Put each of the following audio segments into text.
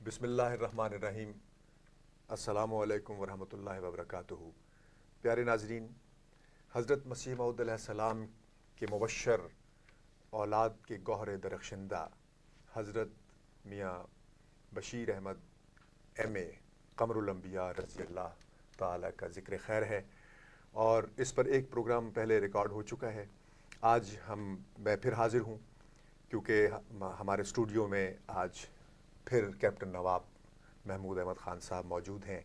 بسم اللہ الرحمن الرحیم۔ السلام علیکم ورحمۃ اللہ وبرکاتہ۔ پیارے ناظرین، حضرت مسیح موعود علیہ السلام کے مبشر اولاد کے گوہر درخشندہ حضرت میاں بشیر احمد ایم اے قمر الانبیاء رضی اللہ تعالیٰ کا ذکر خیر ہے، اور اس پر ایک پروگرام پہلے ریکارڈ ہو چکا ہے۔ آج میں پھر حاضر ہوں کیونکہ ہمارے اسٹوڈیو میں آج پھر کیپٹن نواب محمود احمد خان صاحب موجود ہیں،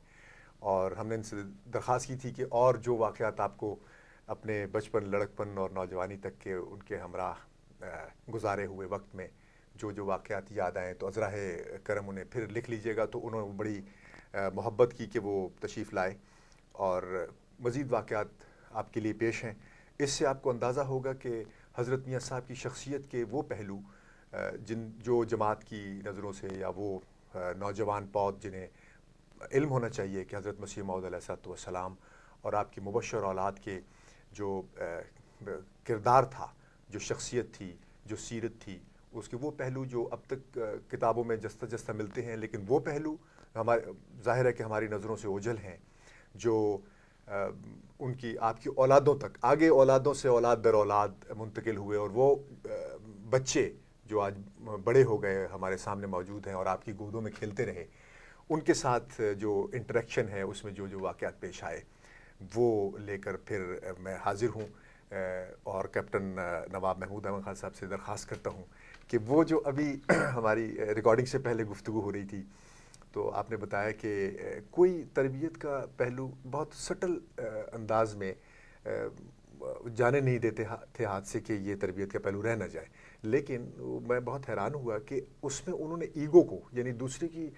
اور ہم نے ان سے درخواست کی تھی کہ اور جو واقعات آپ کو اپنے بچپن، لڑکپن اور نوجوانی تک کے ان کے ہمراہ گزارے ہوئے وقت میں جو واقعات یاد آئیں تو ازراہ کرم انہیں پھر لکھ لیجیے گا۔ تو انہوں نے بڑی محبت کی کہ وہ تشریف لائے اور مزید واقعات آپ کے لیے پیش ہیں۔ اس سے آپ کو اندازہ ہوگا کہ حضرت میاں صاحب کی شخصیت کے وہ پہلو جو جماعت کی نظروں سے، یا وہ نوجوان پود جنہیں علم ہونا چاہیے کہ حضرت مسیح موعود علیہ السلام اور آپ کی مبشر اولاد کے جو کردار تھا، جو شخصیت تھی، جو سیرت تھی، اس کے وہ پہلو جو اب تک کتابوں میں جستہ جستہ ملتے ہیں، لیکن وہ پہلو ہمارے ظاہر ہے کہ ہماری نظروں سے اوجھل ہیں، جو ان کی آپ کی اولادوں تک، آگے اولادوں سے اولاد در اولاد منتقل ہوئے، اور وہ بچے جو آج بڑے ہو گئے ہمارے سامنے موجود ہیں اور آپ کی گودوں میں کھیلتے رہے، ان کے ساتھ جو انٹریکشن ہے اس میں جو واقعات پیش آئے وہ لے کر پھر میں حاضر ہوں، اور کیپٹن نواب محمود احمد خان صاحب سے درخواست کرتا ہوں کہ وہ جو ابھی ہماری ریکارڈنگ سے پہلے گفتگو ہو رہی تھی تو آپ نے بتایا کہ کوئی تربیت کا پہلو بہت سٹل انداز میں جانے نہیں دیتے تھے ہاتھ سے کہ یہ تربیت کا پہلو رہ نہ جائے، لیکن میں بہت حیران ہوا کہ اس میں انہوں نے ایگو کو، یعنی دوسرے کی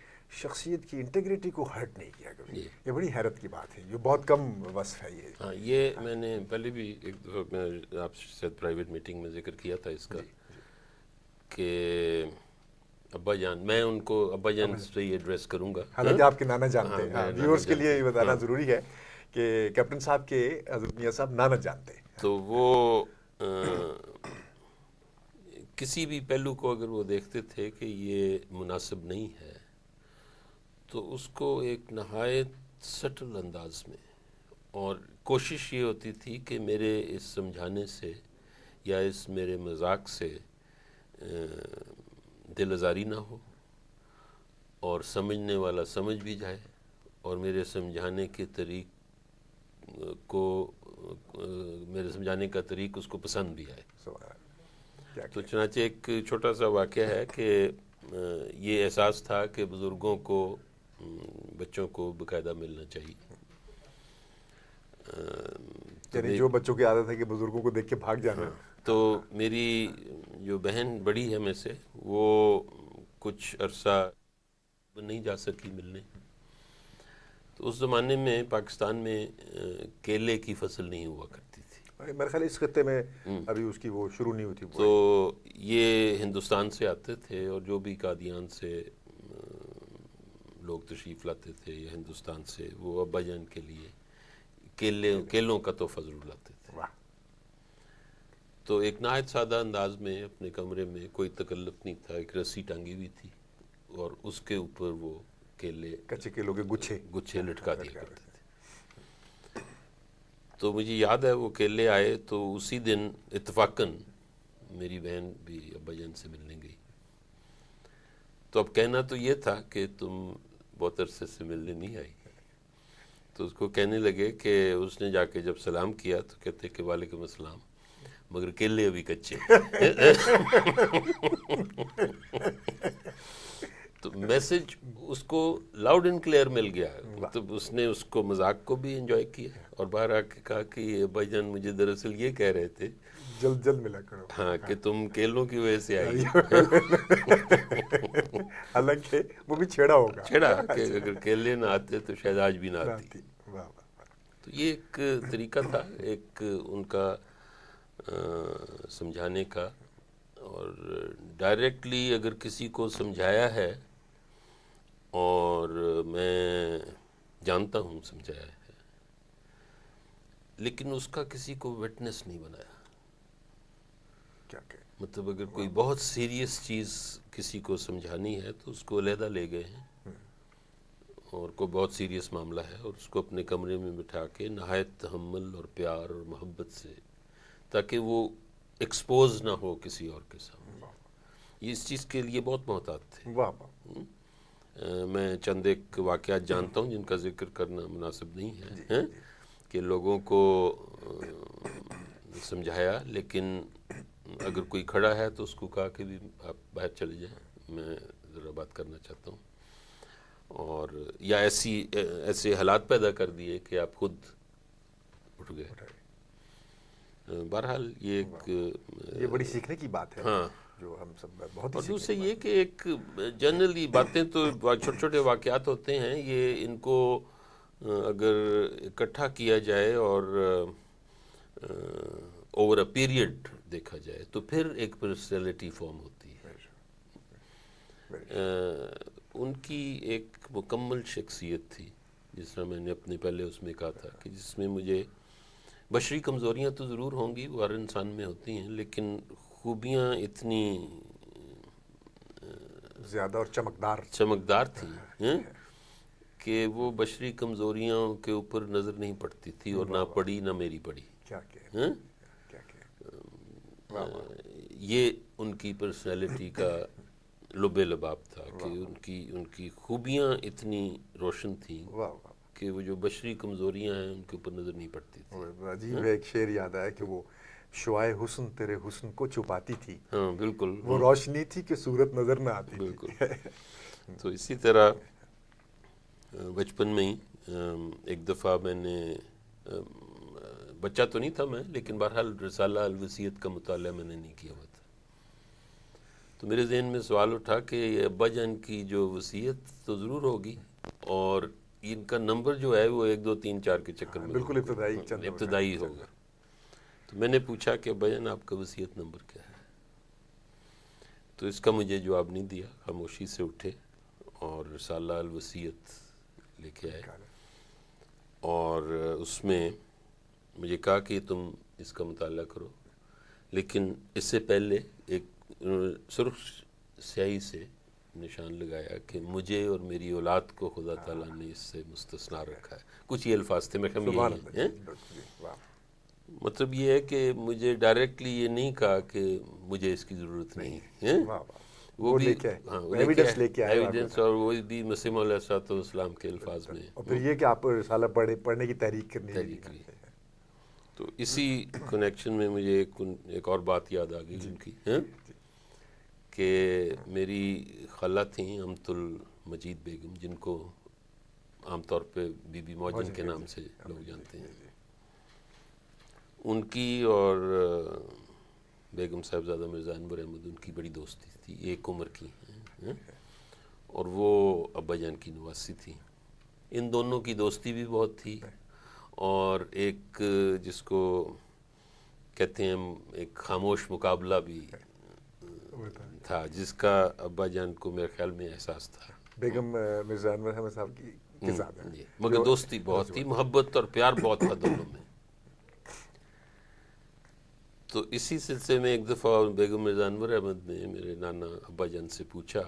شخصیت کی انٹیگریٹی کو ہرٹ نہیں کیا کبھی۔ یہ بڑی حیرت کی بات ہے، یہ بہت کم وصف ہے یہ۔ ہاں، یہ میں نے پہلے بھی ایک دفعہ میں آپ سے پرائیویٹ میٹنگ میں ذکر کیا تھا اس کا، کہ ابا جان، میں ان کو ابا جان سے ہی ایڈریس کروں گا، حالانکہ آپ کے نانا جانتے ہیں، ویورز کے لیے یہ بتانا ضروری ہے کہ کیپٹن صاحب کے حضرت میاں صاحب نانا جانتے ہیں، تو وہ کسی بھی پہلو کو اگر وہ دیکھتے تھے کہ یہ مناسب نہیں ہے تو اس کو ایک نہایت سٹل انداز میں، اور کوشش یہ ہوتی تھی کہ میرے اس سمجھانے سے یا اس میرے مذاق سے دل آزاری نہ ہو، اور سمجھنے والا سمجھ بھی جائے، اور میرے سمجھانے کا طریق اس کو پسند بھی آئے۔ تو چنانچہ ایک چھوٹا سا واقعہ ہے کہ یہ احساس تھا کہ بزرگوں کو بچوں کو باقاعدہ ملنا چاہیے، یعنی جو بچوں کی عادت ہے کہ بزرگوں کو دیکھ کے بھاگ جانا۔ تو میری جو بہن بڑی ہے میں سے، وہ کچھ عرصہ نہیں جا سکی ملنے۔ تو اس زمانے میں پاکستان میں کیلے کی فصل نہیں ہوا کرتی تھی، میرے خیال اس خطے میں ابھی اس کی وہ شروع نہیں ہوئی تھی۔ تو یہ ہندوستان سے آتے تھے، اور جو بھی قادیان سے لوگ تشریف لاتے تھے یا ہندوستان سے، وہ ابا جان کے لیے کیلوں کا تحفہ ضرور لاتے تھے۔ تو ایک نہایت سادہ انداز میں اپنے کمرے میں، کوئی تکلف نہیں تھا، ایک رسی ٹانگی ہوئی تھی اور اس کے اوپر وہ کچے کیلوں کے گچھے لٹکا دیا کرتے تھے۔ تو مجھے یاد ہے وہ کیلے آئے تو اسی دن اتفاقاً میری بہن بھی ابا جان سے ملنے گئی۔ تو اب کہنا تو یہ تھا کہ تم بہت عرصے سے ملنے نہیں آئی، تو اس کو کہنے لگے کہ اس نے جا کے جب سلام کیا تو کہتے کہ وعلیکم السلام، مگر کیلے ابھی کچے۔ تو میسج اس کو لاؤڈ اینڈ کلیئر مل گیا، مطلب اس نے اس کو مذاق کو بھی انجوائے کیا، اور باہر آ کے کہا کہ بھائی جان مجھے دراصل یہ کہہ رہے تھے جلد ملا کرو، ہاں، کہ تم کیلوں کی وجہ سے آئی۔ حالانکہ وہ بھی چھیڑا ہوگا، چھیڑا کہ اگر کیلے نہ آتے تو شاید آج بھی نہ آتی۔ تو یہ ایک طریقہ تھا ایک ان کا سمجھانے کا، اور ڈائریکٹلی اگر کسی کو سمجھایا ہے، اور میں جانتا ہوں سمجھایا ہے، لیکن اس کا کسی کو وٹنس نہیں بنایا۔ مطلب اگر کوئی بہت سیریس چیز کسی کو سمجھانی ہے تو اس کو علیحدہ لے گئے ہیں، اور کوئی بہت سیریس معاملہ ہے، اور اس کو اپنے کمرے میں بٹھا کے نہایت تحمل اور پیار اور محبت سے، تاکہ وہ ایکسپوز نہ ہو کسی اور کے سامنے، یہ اس چیز کے لیے بہت محتاط تھے۔ واہ واہ، میں چند ایک واقعات جانتا ہوں جن کا ذکر کرنا مناسب نہیں ہے، کہ لوگوں کو سمجھایا، لیکن اگر کوئی کھڑا ہے تو اس کو کہا کہ بھی آپ باہر چلے جائیں، میں ذرا بات کرنا چاہتا ہوں، اور یا ایسے حالات پیدا کر دیے کہ آپ خود اٹھ گئے۔ بہرحال یہ ایک یہ بڑی سیکھنے کی بات ہے، ہاں، جو ہم سب بہت ہی اور سیکھنے دوسرے کی یہ کہ ایک جنرلی باتیں تو چھوٹے چھوٹے واقعات ہوتے ہیں، یہ ان کو اگر اکٹھا کیا جائے اور اوور اے پیریڈ دیکھا جائے تو پھر ایک پرسنالٹی فارم ہوتی ہے۔ ان کی ایک مکمل شخصیت تھی، جس طرح میں نے اپنے پہلے اس میں کہا تھا کہ جس میں مجھے بشری کمزوریاں تو ضرور ہوں گی، وہ ہر انسان میں ہوتی ہیں، لیکن خوبیاں اتنی زیادہ اور چمکدار تھیں کہ وہ بشری کمزوریوں کے اوپر نظر نہیں پڑتی تھی، اور نہ پڑی نہ میری پڑی۔ یہ ان کی پرسنالٹی کا لب لباب تھا کہ ان کی خوبیاں اتنی روشن تھیں کہ وہ جو بشری کمزوریاں ہیں ان کے اوپر نظر نہیں پڑتی تھی۔ عجیب ہے، ایک شعر یاد آیا کہ وہ شعاع حسن تیرے حسن کو چھپاتی تھی، ہاں بالکل، وہ روشنی تھی کہ صورت نظر نہ آتی تھی۔ بالکل۔ تو اسی طرح بچپن میں ہی ایک دفعہ میں نے، بچہ تو نہیں تھا میں، لیکن بہرحال رسالہ الوصیت کا مطالعہ میں نے نہیں کیا ہوا تھا، تو میرے ذہن میں سوال اٹھا کہ یہ ابا جان کی جو وصیت تو ضرور ہوگی، اور ان کا نمبر جو ہے وہ 1 2 3 4 کے چکر میں بالکل ابتدائی ہوگا۔ تو میں نے پوچھا کہ ابا جان آپ کا وصیت نمبر کیا ہے؟ تو اس کا مجھے جواب نہیں دیا، خاموشی سے اٹھے اور رسالہ الوصیت لے کے آئے، اور اس میں مجھے کہا کہ تم اس کا مطالعہ کرو، لیکن اس سے پہلے ایک سرخ سیاہی سے نشان لگایا کہ مجھے اور میری اولاد کو خدا تعالیٰ نے اس سے مستثنا رکھا ہے۔ کچھ یہ الفاظ تھے، میں کہوں یہی ہیں، مطلب یہ ہے کہ مجھے ڈائریکٹلی یہ نہیں کہا کہ مجھے اس کی ضرورت نہیں ہے، وہ بھی ایویڈنس لے کے ایویڈنس، اور وہ بھی مسیح موعود علیہ السلام کے الفاظ میں، اور پھر یہ کہ آپ رسالہ پڑھنے کی تحریک کرنی۔ تو اسی کنیکشن میں مجھے ایک اور بات یاد آ گئی ان کی، کہ میری خالہ تھیں امت المجید بیگم، جن کو عام طور پہ بی بی موجن کے نام سے لوگ جانتے ہیں، ان کی اور بیگم صاحبزادہ مرزا انور احمد، ان کی بڑی دوستی تھی، ایک عمر کی ہیں، اور وہ ابا جان کی نواسی تھی۔ ان دونوں کی دوستی بھی بہت تھی، اور ایک جس کو کہتے ہیں ایک خاموش مقابلہ بھی تھا، جس کا ابا جان کو میرے خیال میں احساس تھا۔ بیگم مرزا انور احمد صاحب کی ساتھ، مگر دوستی بہت تھی، محبت اور پیار بہت تھا دونوں میں۔ تو اسی سلسلے میں ایک دفعہ بیگم مرزا انور احمد نے میرے نانا ابا جان سے پوچھا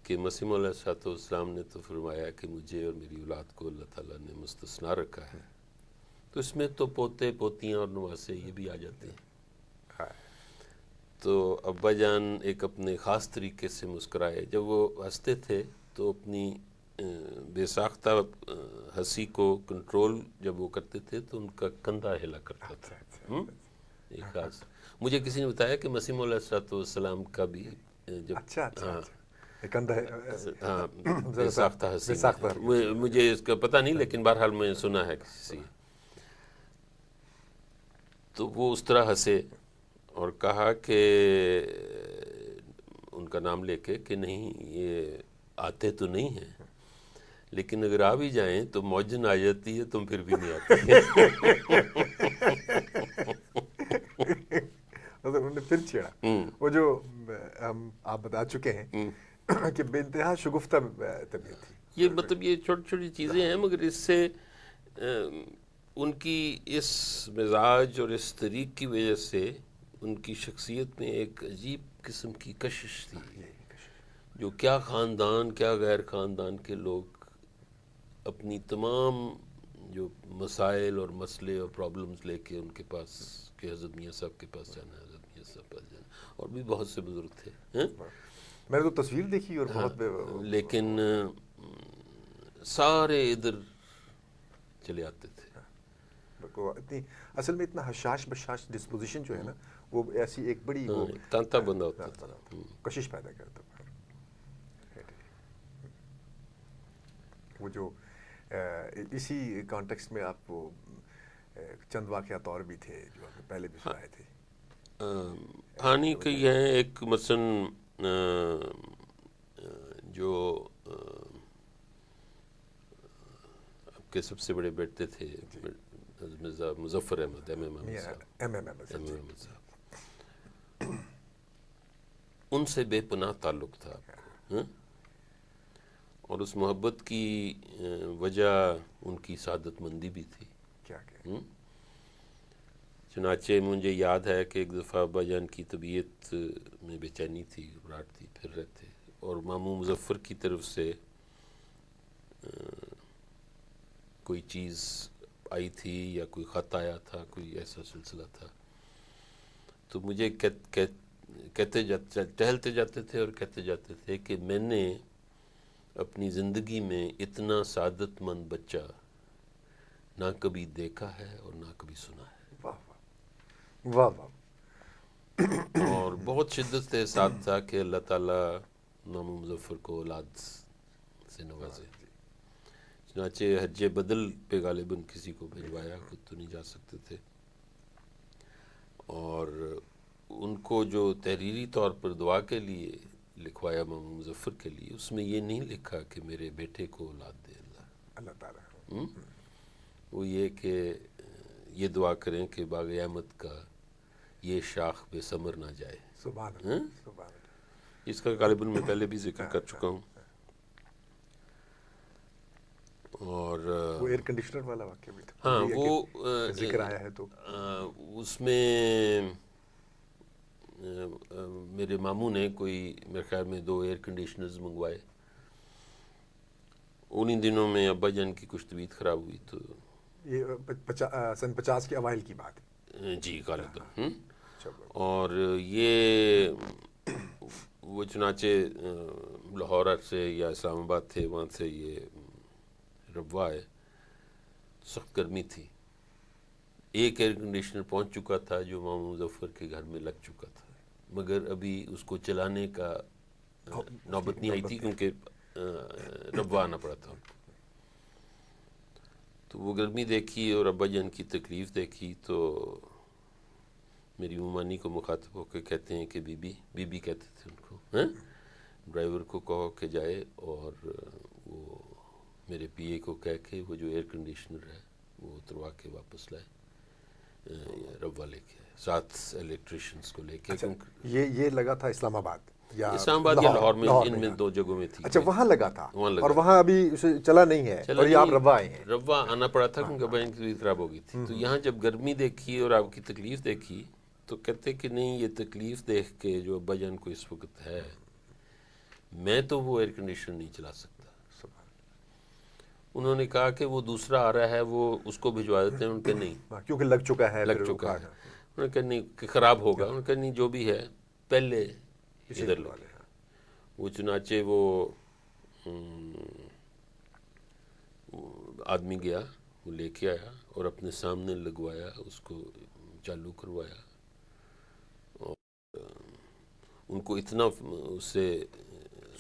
کہ مسیح موعود علیہ السلام نے تو فرمایا کہ مجھے اور میری اولاد کو اللہ تعالیٰ نے مستثنا رکھا ہے، تو اس میں تو پوتے پوتیاں اور نواسے یہ بھی آ جاتے ہیں۔ تو ابا جان ایک اپنے خاص طریقے سے مسکرائے، جب وہ ہنستے تھے تو اپنی بے ساختہ ہنسی کو کنٹرول جب وہ کرتے تھے تو ان کا کندھا ہلا کرتا تھا۔ ایک خاص، مجھے کسی نے بتایا کہ مسیح موعود علیہ السلام کا بھی جب ہاں بے ساختہ ہنسی، مجھے اس کا پتہ نہیں، لیکن بہرحال میں نے سنا ہے کسی سے، تو وہ اس طرح ہنسے اور کہا کہ ان کا نام لے کے کہ نہیں یہ آتے تو نہیں ہیں، لیکن اگر آ بھی جائیں تو موجن آ جاتی ہے، تم پھر بھی نہیں آتے۔ انہوں نے پھر چھیڑا وہ جو آپ بتا چکے ہیں کہ بے انتہا شگفتہ طبیعت تھی۔ یہ مطلب یہ چھوٹی چھوٹی چیزیں ہیں، مگر اس سے ان کی اس مزاج اور اس طریق کی وجہ سے ان کی شخصیت میں ایک عجیب قسم کی کشش تھی، جو کیا خاندان کیا غیر خاندان کے لوگ اپنی تمام جو مسائل اور مسئلے اور پرابلمز لے کے ان کے پاس کہ حضرت میاں صاحب کے پاس جانا ہے، حضرت میاں صاحب کے پاس جانا ہے، اور بھی بہت سے بزرگ تھے میں نے تو تصویر دیکھی اور بہت لیکن سارے ادھر چلے آتے تھے. اتنی اصل میں اتنا حشاش بشاش ڈسپوزیشن جو ہے نا، وہ ایسی ایک بڑی وہ تانتا بندہ ہوتا تھا، کشش پیدا کرتا تھا. وہ جو اسی کانٹیکسٹ میں آپ کو چند واقعات اور بھی تھے جو آپ نے پہلے بھی سنائے تھے. کہانی کے یہ ہیں، ایک مثلاً جو آپ کے سب سے بڑے بیٹے تھے مرزا مظفر احمد ایم احمد صاحب، ان سے بے پناہ تعلق تھا آپ کو، اور اس محبت کی وجہ ان کی سعادت مندی بھی تھی. چنانچہ مجھے یاد ہے کہ ایک دفعہ ابا جان کی طبیعت میں بے چینی تھی، گھبراہٹ تھی، پھر رہے تھے، اور ماموں مظفر کی طرف سے کوئی چیز آئی تھی یا کوئی خط آیا تھا، کوئی ایسا سلسلہ تھا. تو مجھے کہتے ٹہلتے جاتے تھے اور کہتے جاتے تھے کہ میں نے اپنی زندگی میں اتنا سعادت مند بچہ نہ کبھی دیکھا ہے اور نہ کبھی سنا ہے. واہ واہ. اور بہت شدت کے ساتھ تھا کہ اللہ تعالیٰ ماموں مظفر کو اولاد سے نوازے. چنانچہ حج بدل پہ غالباً کسی کو بھجوایا، خود تو نہیں جا سکتے تھے، اور ان کو جو تحریری طور پر دعا کے لیے لکھوایا ماموں مظفر کے لیے، اس میں یہ نہیں لکھا کہ میرے بیٹے کو اولاد دے اللہ تعالیٰ. وہ یہ کہ یہ دعا کریں کہ باغ احمد کا یہ شاخ بے ثمر نہ جائے. سبحان اللہ سبحان اللہ. اس کا غالباً میں پہلے بھی ذکر کر چکا ہوں. اور وہ ایئر کنڈیشنر والا واقعہ بھی تھا. ہاں، وہ ذکر آیا ہے تو اس میں میرے ماموں نے کوئی میرے خیال میں 2 ایئر کنڈیشنرز منگوائے. انہی دنوں میں ابا جان کی کچھ طبیعت خراب ہوئی، تو یہ سن 50 کے اوائل کی بات ہے. جی غالباً. اور یہ وہ چنانچہ لاہور سے یا اسلام آباد تھے، وہاں سے یہ ربوہ آئے. سخت گرمی تھی، ایک ایئر کنڈیشنر پہنچ چکا تھا جو ماموں مظفر کے گھر میں لگ چکا تھا، مگر ابھی اس کو چلانے کا نوبت نہیں آئی تھی کیونکہ ربوہ آنا پڑا تھا. تو وہ گرمی دیکھی اور ابا جان کی تکلیف دیکھی، تو میری ممانی کو مخاطب ہو کے کہتے ہیں کہ بی بی کہتے تھے ان کو، ڈرائیور کو کہو کہ جائے اور وہ میرے پی اے کو کہہ کے وہ جو ایئر کنڈیشنر ہے وہ اتروا کے واپس لائے، ربوہ لے کے 7 الیکٹریشینس کو لے کے. یہ لگا تھا اسلام آباد یا اسلام آباد یا لاہور میں، ان میں 2 جگہوں میں تھی. اچھا، وہاں لگا تھا اور وہاں ابھی چلا نہیں ہے، اور یہ آپ ربوہ آئے ہیں. ربوہ آنا پڑا تھا کیونکہ ابا جان کی طبیعت خراب ہو گئی تھی. تو یہاں جب گرمی دیکھی اور آپ کی تکلیف دیکھی تو کہتے کہ نہیں، یہ تکلیف دیکھ کے جو ابا جان کو اس وقت ہے، میں تو وہ ایئر کنڈیشنر نہیں چلا سکتا. انہوں نے کہا کہ وہ دوسرا آ رہا ہے، وہ اس کو بھجوا دیتے ہیں. ان کے نہیں، کیونکہ لگ چکا ہے. انہوں نے کہا نہیں کہ خراب ہوگا. انہوں نے کہا نہیں، جو بھی ہے پہلے ادھر لگے. وہ چنانچہ وہ آدمی گیا، وہ لے کے آیا اور اپنے سامنے لگوایا، اس کو چالو کروایا. اور ان کو اتنا اس سے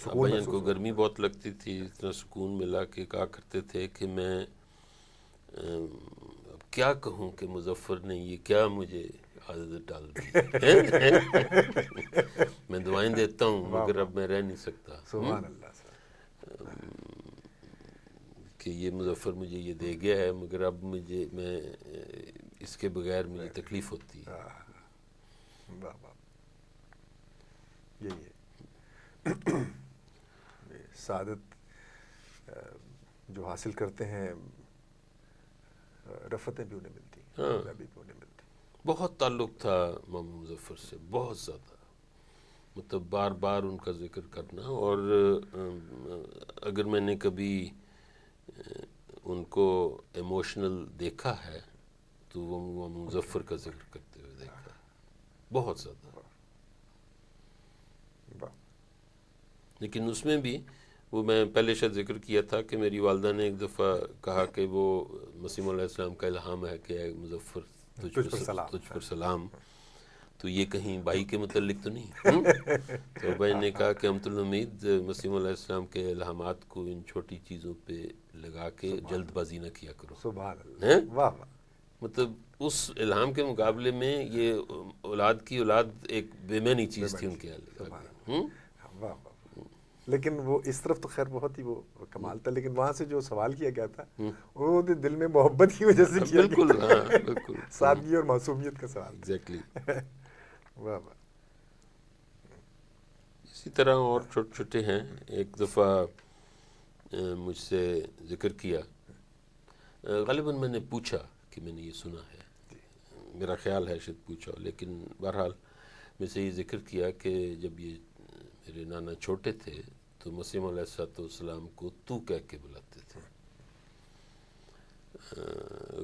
ابا جان کو گرمی بہت لگتی تھی، اتنا سکون ملا کہ کہا کرتے تھے کہ میں اب کیا کہوں کہ مظفر نے یہ کیا مجھے عادت ڈال دی. میں دعائیں دیتا ہوں مگر اب میں رہ نہیں سکتا. سبحان اللہ کہ یہ مظفر مجھے یہ دے گیا ہے، مگر اب میں اس کے بغیر مجھے تکلیف ہوتی ہے. یہی ہے سعادت جو حاصل کرتے ہیں، رفتیں بھی انہیں ملتی ہیں، کامیابی بھی انہیں ملتی. بہت تعلق تھا ماموں مظفر سے، بہت زیادہ، مطلب بار بار ان کا ذکر کرنا. اور اگر میں نے کبھی ان کو ایموشنل دیکھا ہے تو وہ مظفر کا ذکر کرتے ہوئے دیکھا ہے بہت زیادہ. لیکن اس میں بھی وہ میں پہلے شاید ذکر کیا تھا کہ میری والدہ نے ایک دفعہ کہا کہ وہ مسیم علیہ السلام کا الہام ہے کہ اے مظفر تجھ پر سلام، تو یہ کہیں بھائی کے متعلق تو نہیں. تو بھائی نے کہا کہ امت الامید مسیم علیہ السلام کے الہامات کو ان چھوٹی چیزوں پہ لگا کے جلد بازی نہ کیا کرو. سبحان اللہ. واہ واہ. مطلب اس الہام کے مقابلے میں یہ اولاد کی اولاد ایک بے معنی چیز تھی ان کے آگے. واہ. لیکن وہ اس طرف تو خیر بہت ہی وہ کمال تھا، لیکن وہاں سے جو سوال کیا گیا تھا وہ دل میں محبت کی وجہ سے کیا بالکل. ہاں بالکل سادگی اور معصومیت کا سوال. ایگزیکٹلی. واہ واہ. اسی طرح اور چھوٹے چھوٹے ہیں. ایک دفعہ مجھ سے ذکر کیا، غالباً میں نے پوچھا کہ میں نے یہ سنا ہے، میرا خیال ہے شاید پوچھا، لیکن بہرحال میں سے یہ ذکر کیا کہ جب یہ میرے نانا چھوٹے تھے تو مسیم علیہ السلام کو تو کہہ کے بلاتے تھے.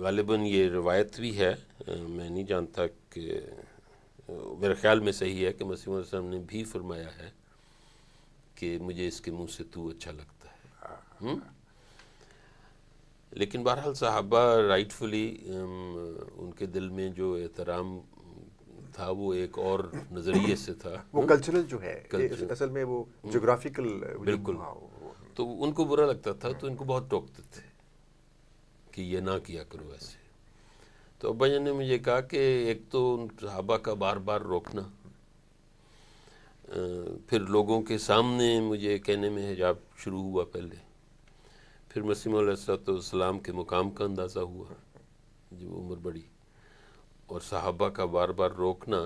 غالباً یہ روایت بھی ہے، میں نہیں جانتا کہ میرے خیال میں صحیح ہے کہ مسیم علیہ السلام نے بھی فرمایا ہے کہ مجھے اس کے منہ سے تو اچھا لگتا ہے. لیکن بہرحال صحابہ رائٹ فلی ان کے دل میں جو احترام تھا وہ ایک اور نظریے سے تھا. وہ کلچرل جو ہے اصل میں وہ جغرافیکل. بالکل. تو ان کو برا لگتا تھا تو ان کو بہت ٹوکتے تھے کہ یہ نہ کیا کرو ایسے. تو ابا جان نے مجھے کہا کہ ایک تو ان صحابہ کا بار بار روکنا، پھر لوگوں کے سامنے مجھے کہنے میں حجاب شروع ہوا پہلے، پھر مسیم علیہ السلام کے مقام کا اندازہ ہوا جب عمر بڑھی، اور صحابہ کا بار بار روکنا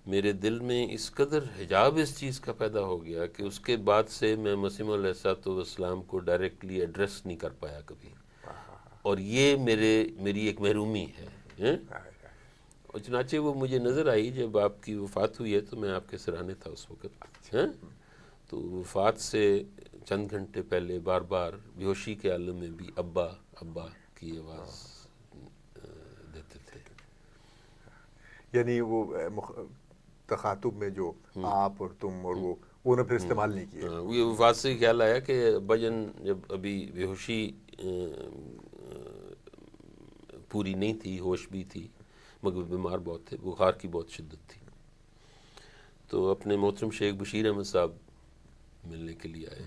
میرے دل میں اس قدر حجاب اس چیز کا پیدا ہو گیا کہ اس کے بعد سے میں مسیم علیہ السلام کو ڈائریکٹلی ایڈریس نہیں کر پایا کبھی. اور یہ میری ایک محرومی ہے. اور چنانچہ وہ مجھے نظر آئی جب آپ کی وفات ہوئی ہے، تو میں آپ کے سرانے تھا اس وقت. تو وفات سے چند گھنٹے پہلے بار بار بیہوشی کے عالم میں بھی ابا ابا کی آواز دیتے تھے. یعنی وہ تخاطب میں جو آپ اور تم اور وہ نے پھر استعمال نہیں کیا. یہ وفات سے خیال آیا کہ ابا جان جب ابھی بیہوشی پوری نہیں تھی، ہوش بھی تھی مگر بیمار بہت تھے، بخار کی بہت شدت تھی، تو اپنے محترم شیخ بشیر احمد صاحب ملنے کے لیے آئے.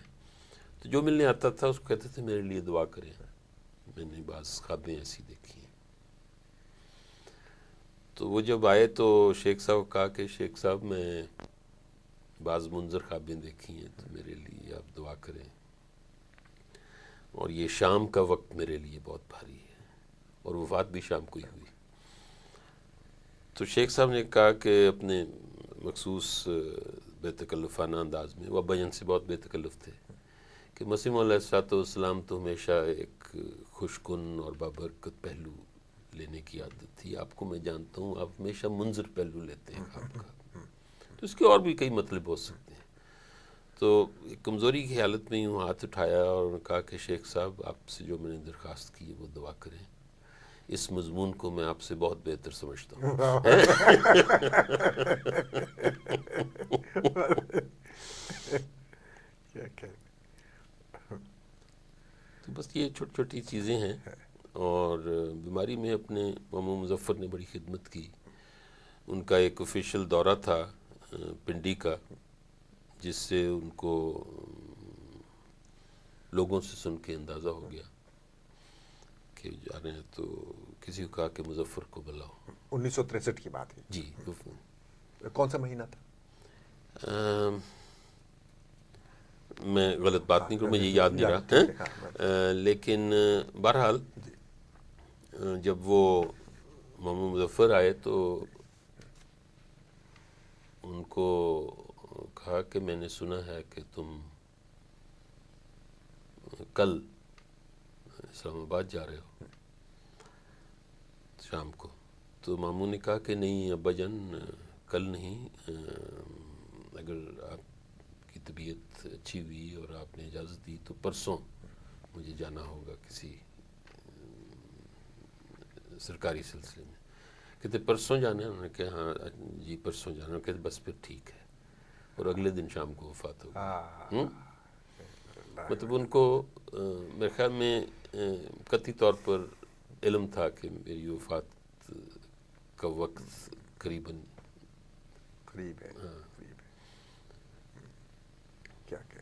تو جو ملنے آتا تھا اس کو کہتے تھے میرے لیے دعا کریں. میں نے بعض خوابیں ایسی دیکھی ہیں. تو وہ جب آئے تو شیخ صاحب کہا کہ شیخ صاحب میں بعض منظر خوابیں دیکھی ہیں تو میرے لیے آپ دعا کریں، اور یہ شام کا وقت میرے لیے بہت بھاری ہے، اور وفات بھی شام کو ہی ہوئی. تو شیخ صاحب نے کہا کہ اپنے مخصوص بے تکلفانہ انداز میں، وہ ابا جان سے بہت بے تکلف تھے، کہ مسیم علیہ السلام تو ہمیشہ ایک خوشکن اور بابرکت پہلو لینے کی عادت تھی. آپ کو میں جانتا ہوں آپ ہمیشہ منظر پہلو لیتے ہیں خواب کا، تو اس کے اور بھی کئی مطلب ہو سکتے ہیں. تو ایک کمزوری کی حالت میں یوں ہاتھ اٹھایا اور کہا کہ شیخ صاحب آپ سے جو میں نے درخواست کی ہے وہ دعا کریں، اس مضمون کو میں آپ سے بہت بہتر سمجھتا ہوں. تو بس یہ چھوٹی چھوٹی چیزیں ہیں. اور بیماری میں اپنے ماموں مظفر نے بڑی خدمت کی. ان کا ایک آفیشیل دورہ تھا پنڈی کا، جس سے ان کو لوگوں سے سن کے اندازہ ہو گیا کہ جا رہے ہیں، تو کسی کو کہا کہ مظفر کو بلاؤ. 1963 کی بات ہے جی. کون سا مہینہ تھا؟ میں غلط بات نہیں کروں، مجھے یاد نہیں رہا. لیکن بہرحال جب وہ ماموں مظفر آئے تو ان کو کہا کہ میں نے سنا ہے کہ تم کل اسلام آباد جا رہے ہو شام کو. تو ماموں نے کہا کہ نہیں ابا جان، کل نہیں، اگر آپ کی طبیعت اچھی ہوئی اور آپ نے اجازت دی تو پرسوں مجھے جانا ہوگا کسی سرکاری سلسلے میں. کہتے پرسوں جانا ہے؟ انہوں نے کہا ہاں جی پرسوں جانا ہے. کہتے بس پھر ٹھیک ہے. اور اگلے دن شام کو وفات ہو گئی. مطلب ان کو میرے خیال میں قطعی طور پر علم تھا کہ میری وفات کا وقت قریباً قریب ہے. کیا کہ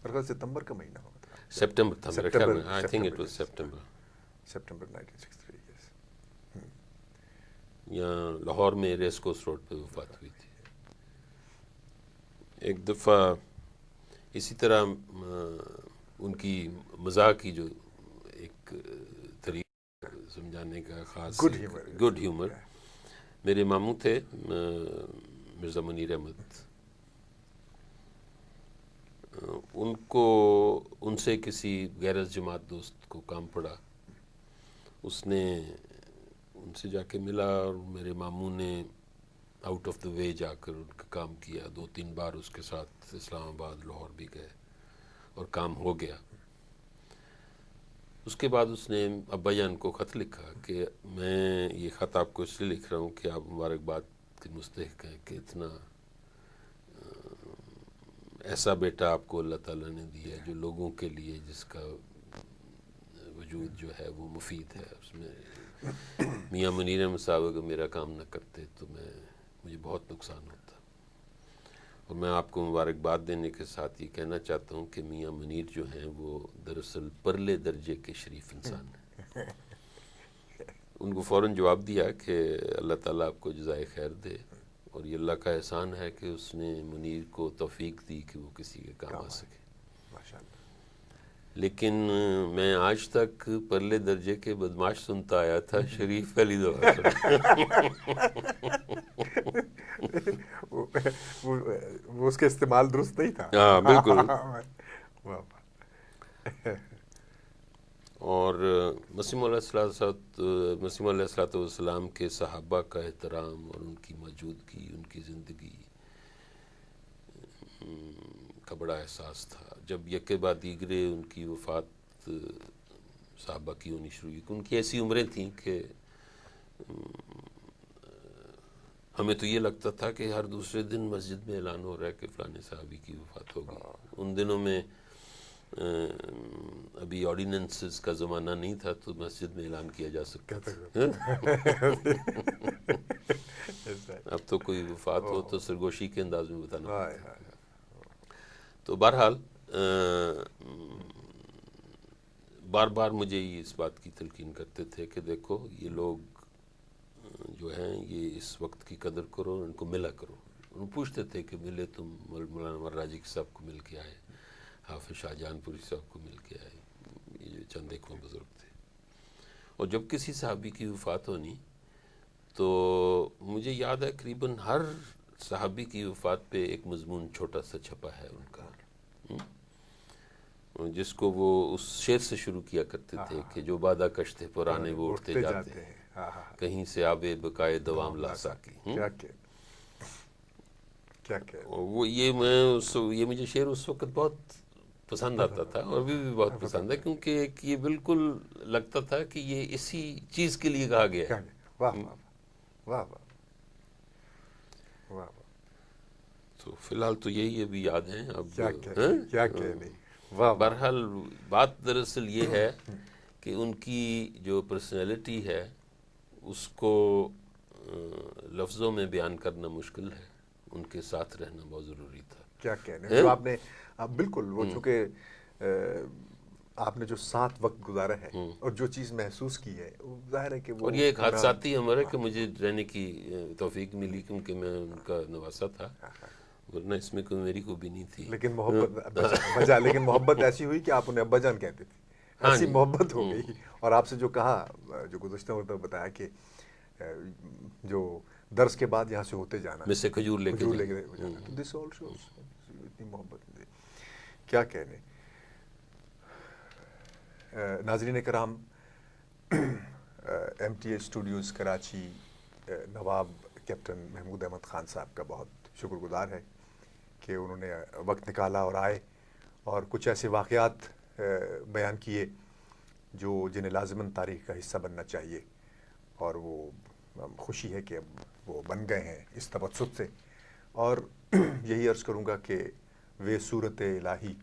اور ستمبر کا مہینہ ہوا تھا. سپٹمبر تھا میرے خیال میں. I think it was September 1963. یہاں لاہور میں ریس کوس روڈ پہ وفات ہوئی تھی. ایک دفعہ اسی طرح ان کی مزاح کی جو ایک طریقہ سمجھانے کا خاص گڈ ہیومر. میرے ماموں تھے مرزا منیر احمد. ان سے کسی غیر جماعت دوست کو کام پڑا. اس نے ان سے جا کے ملا اور میرے ماموں نے آؤٹ آف دا وے جا کر ان کا کام کیا. 2-3 بار اس کے ساتھ اسلام آباد لاہور بھی گئے اور کام ہو گیا. اس کے بعد اس نے ابا جان کو خط لکھا کہ میں یہ خط آپ کو اس لیے لکھ رہا ہوں کہ آپ مبارکباد کے مستحق ہیں کہ اتنا ایسا بیٹا آپ کو اللہ تعالیٰ نے دیا ہے جو لوگوں کے لیے جس کا وجود جو ہے وہ مفید ہے. اس میں میاں منیر احمد صاحب اگر میرا کام نہ کرتے تو مجھے بہت نقصان ہوتا. اور میں آپ کو مبارکباد دینے کے ساتھ یہ کہنا چاہتا ہوں کہ میاں منیر جو ہیں وہ دراصل پرلے درجے کے شریف انسان ہیں. ان کو فوراً جواب دیا کہ اللہ تعالیٰ آپ کو جزائے خیر دے اور یہ اللہ کا احسان ہے کہ اس نے منیر کو توفیق دی کہ وہ کسی کے کام آ سکے. لیکن میں آج تک پرلے درجے کے بدماش سنتا آیا تھا، شریف پہلی دفعہ وہ اس کے استعمال درست نہیں تھا. ہاں بالکل. اور مسیح علیہ الصلوۃ والسلام کے صحابہ کا احترام اور ان کی موجودگی، ان کی زندگی کا بڑا احساس تھا. جب یکے بعد دیگرے ان کی وفات صحابہ کی ہونی شروع ہوئی، ان کی ایسی عمریں تھیں کہ ہمیں تو یہ لگتا تھا کہ ہر دوسرے دن مسجد میں اعلان ہو رہا ہے کہ فلانے صحابی کی وفات ہو گئی. ان دنوں میں ابھی آرڈیننسز کا زمانہ نہیں تھا تو مسجد میں اعلان کیا جا سکتا تھا. اب تو کوئی وفات ہو تو سرگوشی کے انداز میں بتانا پڑتا ہے. تو بہرحال بار بار مجھے یہ اس بات کی تلقین کرتے تھے کہ دیکھو یہ لوگ جو ہیں یہ اس وقت کی قدر کرو، ان کو ملا کرو. ان پوچھتے تھے کہ ملے تم مولانا مراجی صاحب کو مل کے آئے، حافظ شاہ جہان پوری صاحب کو مل کے آئے، یہ چند ایک بزرگ تھے. اور جب کسی صحابی کی وفات ہونی تو مجھے یاد ہے قریباً ہر صحابی کی وفات پہ ایک مضمون چھوٹا سا چھپا ہے ان کا، جس کو وہ اس شعر سے شروع کیا کرتے تھے کہ جو بادہ کشتے پرانے وہ اٹھتے جاتے ہیں، کہیں سے آب بقائے دوام لا ساکی. وہ یہ مجھے شعر اس وقت بہت پسند آتا تھا اور ابھی بھی بہت پسند ہے، کیونکہ یہ بالکل لگتا تھا کہ یہ اسی چیز کے لیے کہا گیا ہے. واہ واہ واہ واہ. تو فی الحال تو یہی ابھی یاد ہیں. اب کیا کہنے. بہرحال بات دراصل یہ ہے کہ ان کی جو پرسنالٹی ہے اس کو لفظوں میں بیان کرنا مشکل ہے، ان کے ساتھ رہنا بہت ضروری تھا. کیا کہنے. جو آپ نے بالکل وہ چونکہ آپ نے جو ساتھ وقت گزارا ہے اور جو چیز محسوس کی ہے وہ ظاہر ہے کہ وہ، اور یہ ایک حادثاتی عمر ہے کہ مجھے رہنے کی توفیق ملی کیونکہ میں ان کا نواسا تھا، ورنہ اس میں کوئی میری خوبی نہیں تھی. لیکن محبت ایسی ہوئی کہ آپ انہیں ابا جان کہتے تھے. ایسی محبت ہو گئی. اور آپ سے جو کہا، جو گزشتہ مرتبہ بتایا کہ جو درس کے بعد یہاں سے ہوتے جانا، میں سے کھجور لے کے جانا، تو دس آل شوز اتنی محبت. کیا کہنے. ناظرین کرام، M T H studios Karachi Nawab captain Mahmood Ahmed Khan Sahab کا بہت شکر گزار ہے کہ انہوں نے وقت نکالا اور آئے اور کچھ ایسے واقعات بیان کیے جنہیں لازماً تاریخ کا حصہ بننا چاہیے، اور وہ خوشی ہے کہ اب وہ بن گئے ہیں اس تبسط سے. اور یہی عرض کروں گا کہ وہ صورت الہی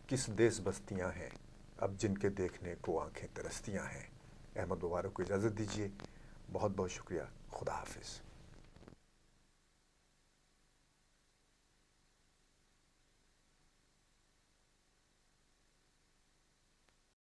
کس دیس بستیاں ہیں اب جن کے دیکھنے کو آنکھیں ترستیاں ہیں. احمد مبارک کو اجازت دیجیے. بہت بہت شکریہ. خدا حافظ.